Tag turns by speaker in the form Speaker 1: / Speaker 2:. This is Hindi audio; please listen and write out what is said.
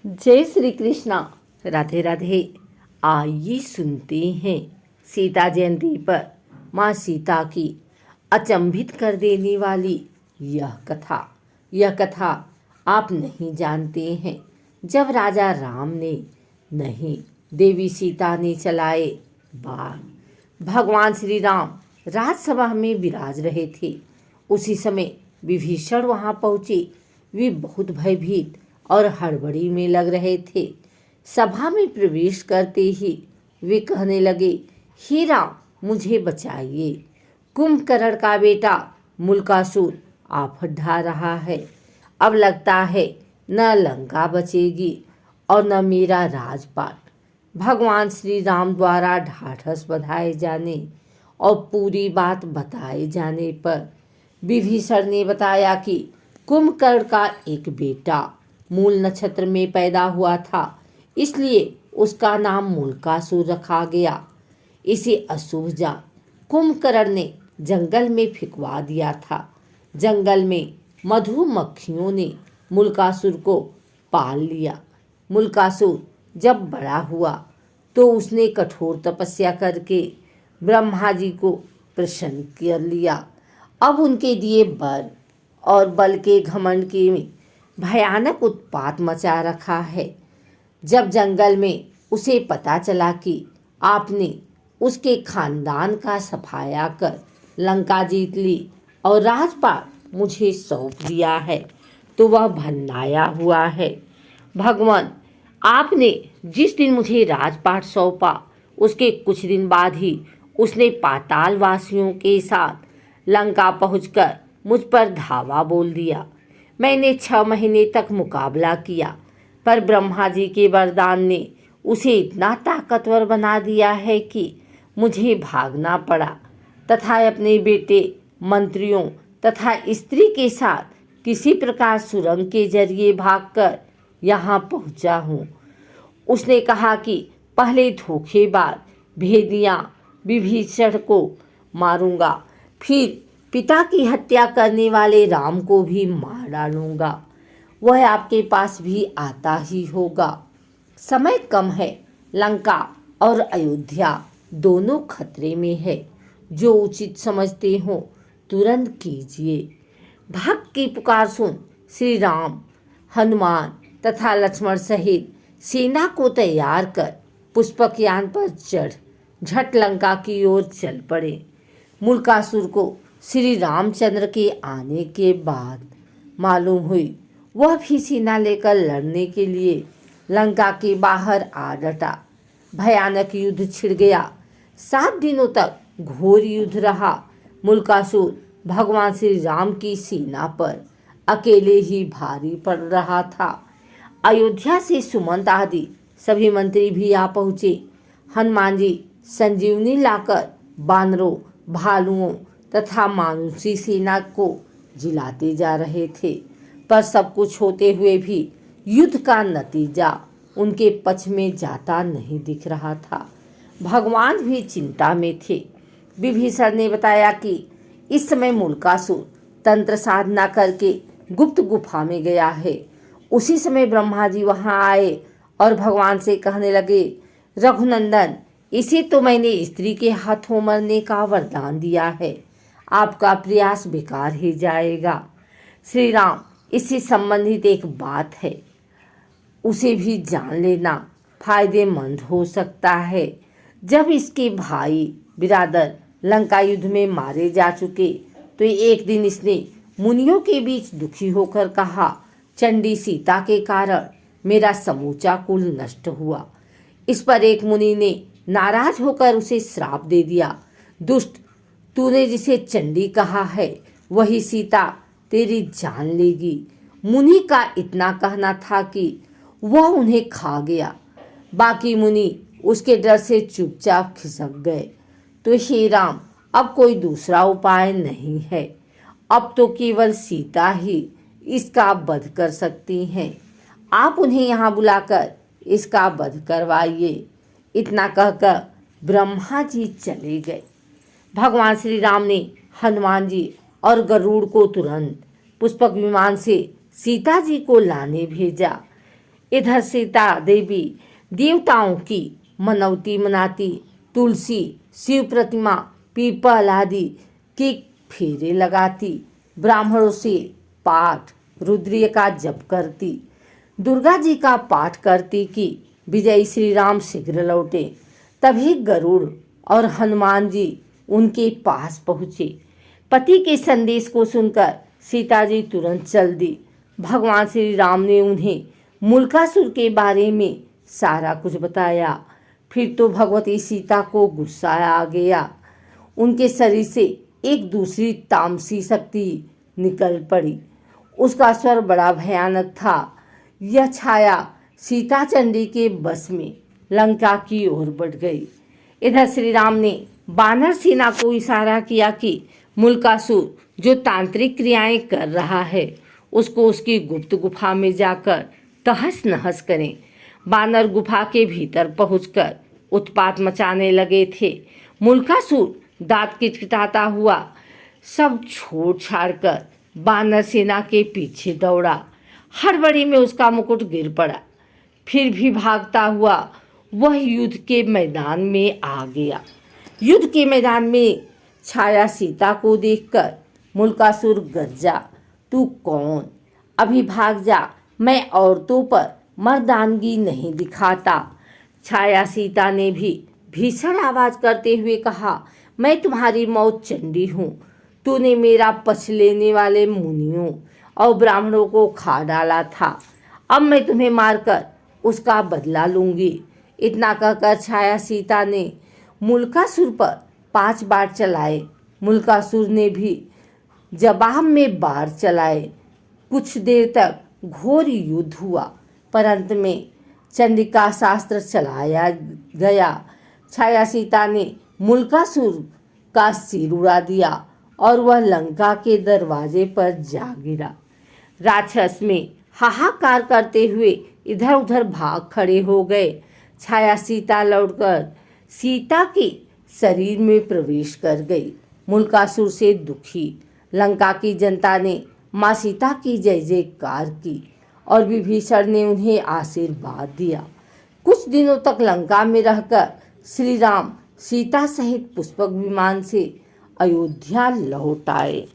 Speaker 1: जय श्री कृष्णा। राधे राधे। आइए सुनते हैं सीता जयंती पर माँ सीता की अचंभित कर देने वाली यह कथा आप नहीं जानते हैं। जब राजा राम ने नहीं, देवी सीता ने चलाए बाण। भगवान श्री राम राजसभा में विराज रहे थे। उसी समय विभीषण वहां पहुंचे। वे बहुत भयभीत और हड़बड़ी में लग रहे थे। सभा में प्रवेश करते ही वे कहने लगे, हे राम, मुझे बचाइए। कुंभकर्ण का बेटा मुल्कासुर आफत ढा रहा है। अब लगता है न लंका बचेगी और न मेरा राजपाट। भगवान श्री राम द्वारा ढाढ़स बंधाए जाने और पूरी बात बताए जाने पर विभीषण ने बताया कि कुंभकर्ण का एक बेटा मूल नक्षत्र में पैदा हुआ था, इसलिए उसका नाम मुल्कासुर रखा गया। इसे अशुभ जान कुंभकर्ण ने जंगल में फेंकवा दिया था। जंगल में मधुमक्खियों ने मुल्कासुर को पाल लिया। मुल्कासुर जब बड़ा हुआ तो उसने कठोर तपस्या करके ब्रह्मा जी को प्रसन्न कर लिया। अब उनके दिए वर और बल के घमंड के में भयानक उत्पात मचा रखा है। जब जंगल में उसे पता चला कि आपने उसके खानदान का सफाया कर लंका जीत ली और राजपाट मुझे सौंप दिया है, तो वह भन्नाया हुआ है। भगवान, आपने जिस दिन मुझे राजपाट सौंपा उसके कुछ दिन बाद ही उसने पाताल वासियों के साथ लंका पहुंचकर मुझ पर धावा बोल दिया। मैंने 6 महीने तक मुकाबला किया, पर ब्रह्मा जी के वरदान ने उसे इतना ताकतवर बना दिया है कि मुझे भागना पड़ा तथा अपने बेटे, मंत्रियों तथा स्त्री के साथ किसी प्रकार सुरंग के जरिए भागकर यहाँ पहुँचा हूँ। उसने कहा कि पहले धोखेबाज भेदिया विभीषण को मारूंगा, फिर पिता की हत्या करने वाले राम को भी मार डालूंगा। वह आपके पास भी आता ही होगा। समय कम है। लंका और अयोध्या दोनों खतरे में है। जो उचित समझते हो तुरंत कीजिए। भक्त की पुकार सुन श्री राम, हनुमान तथा लक्ष्मण सहित सेना को तैयार कर पुष्पक यान पर चढ़ झट लंका की ओर चल पड़े। मुल्कासुर को श्री रामचंद्र के आने के बाद मालूम हुई। वह भी सेना लेकर लड़ने के लिए लंका के बाहर आ डटा। भयानक युद्ध छिड़ गया। 7 दिनों तक घोर युद्ध रहा। मुल्कासुर भगवान श्री राम की सेना पर अकेले ही भारी पड़ रहा था। अयोध्या से सुमंत आदि सभी मंत्री भी आ पहुँचे। हनुमान जी संजीवनी लाकर बानरों, भालुओं तथा मानुषी सेना को जिलाते जा रहे थे, पर सब कुछ होते हुए भी युद्ध का नतीजा उनके पक्ष में जाता नहीं दिख रहा था। भगवान भी चिंता में थे। विभीषण ने बताया कि इस समय मुल्कासुर तंत्र साधना करके गुप्त गुफा में गया है। उसी समय ब्रह्मा जी वहां आए और भगवान से कहने लगे, रघुनंदन, इसे तो मैंने स्त्री के हाथों मरने का वरदान दिया है। आपका प्रयास बेकार ही जाएगा। श्री राम, इससे संबंधित एक बात है, उसे भी जान लेना फायदेमंद हो सकता है। जब इसके भाई बिरादर लंका युद्ध में मारे जा चुके तो एक दिन इसने मुनियों के बीच दुखी होकर कहा, चंडी सीता के कारण मेरा समूचा कुल नष्ट हुआ। इस पर एक मुनि ने नाराज होकर उसे श्राप दे दिया, दुष्ट, तूने जिसे चंडी कहा है वही सीता तेरी जान लेगी। मुनि का इतना कहना था कि वह उन्हें खा गया। बाकी मुनि उसके डर से चुपचाप खिसक गए। तो हे राम, अब कोई दूसरा उपाय नहीं है। अब तो केवल सीता ही इसका वध कर सकती हैं। आप उन्हें यहाँ बुलाकर इसका वध करवाइए। इतना कहकर ब्रह्मा जी चले गए। भगवान श्री राम ने हनुमान जी और गरुड़ को तुरंत पुष्पक विमान से सीता जी को लाने भेजा। इधर सीता देवी देवताओं की मनौती मनाती, तुलसी, शिव प्रतिमा, पीपल आदि के फेरे लगाती, ब्राह्मणों से पाठ रुद्रीय का जप करती, दुर्गा जी का पाठ करती कि विजयी श्री राम शीघ्र लौटे। तभी गरुड़ और हनुमान जी उनके पास पहुँचे। पति के संदेश को सुनकर सीता जी तुरंत चल दी। भगवान श्री राम ने उन्हें मुल्कासुर के बारे में सारा कुछ बताया। फिर तो भगवती सीता को गुस्सा आ गया। उनके शरीर से एक दूसरी तामसी शक्ति निकल पड़ी। उसका स्वर बड़ा भयानक था। यह छाया सीता चंडी के बस में लंका की ओर बढ़ गई। इधर श्री राम ने वानर सेना को इशारा किया कि मुल्कासुर जो तांत्रिक क्रियाएं कर रहा है उसको उसकी गुप्त गुफा में जाकर तहस नहस करें। वानर गुफा के भीतर पहुंचकर उत्पात मचाने लगे थे। मुल्कासुर दांत किटकिटाता हुआ सब छोड़ छाड़ कर वानर सेना के पीछे दौड़ा। हड़बड़ी में उसका मुकुट गिर पड़ा। फिर भी भागता हुआ वह युद्ध के मैदान में आ गया। युद्ध के मैदान में छाया सीता को देखकर मुल्कासुर गरजा, तू कौन? अभी भाग जा, मैं औरतों पर मर्दानगी नहीं दिखाता। छाया सीता ने भी भीषण आवाज करते हुए कहा, मैं तुम्हारी मौत चंडी हूँ। तूने मेरा पछ लेने वाले मुनियों और ब्राह्मणों को खा डाला था। अब मैं तुम्हें मारकर उसका बदला लूंगी। इतना कहकर छाया सीता ने मुल्कासुर पर 5 बार चलाए। मुल्कासुर ने भी जवाब में बार चलाए। कुछ देर तक घोर युद्ध हुआ, पर अंत में चंडिका शास्त्र चलाया गया। छाया सीता ने मुल्कासुर का सिर उड़ा दिया और वह लंका के दरवाजे पर जा गिरा। राक्षस में हाहाकार करते हुए इधर उधर भाग खड़े हो गए। छाया सीता लौटकर सीता के शरीर में प्रवेश कर गई। मुल्कासुर से दुखी लंका की जनता ने माँ सीता की जय जयकार की और विभीषण ने उन्हें आशीर्वाद दिया। कुछ दिनों तक लंका में रहकर श्री राम सीता सहित पुष्पक विमान से अयोध्या लौट आए।